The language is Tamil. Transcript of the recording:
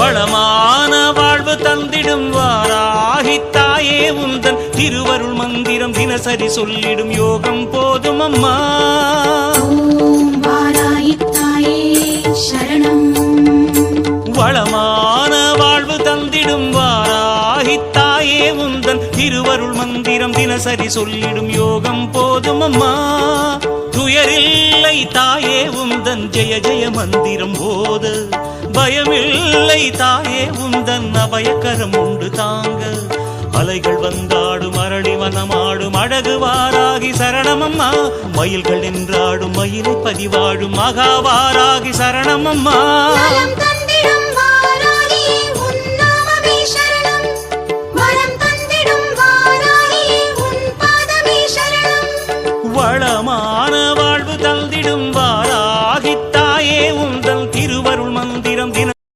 வளமான வாழ்வு தந்திடும் வாராகி தாயே உந்தன் திருவருள் மந்திரம் தினசரி சொல்லிடும் யோகம் போதும் அம்மா. ஓம் வாராகி தாயே சரணம். வளமான வாழ்வு தந்திடும் வாராகி தாயே உந்தன் திருவருள் மந்திரம் தினசரி சொல்லிடும் யோகம் போதும் அம்மா. துயரில்லை தாயே உந்தன் ஜெய ஜெய மந்திரம் போத, பயமில்லை தாயே உந்தன் அபயக்கரம் உண்டு தாங்க. அலைகள் வந்தாடும் அரளி வனமாடும் அழகு வாராகி சரணமம்மா. மயில்கள் என்றாடும் மயிலை பதிவாடும் மகாவாராகி சரணமம்மா. நலம் தந்த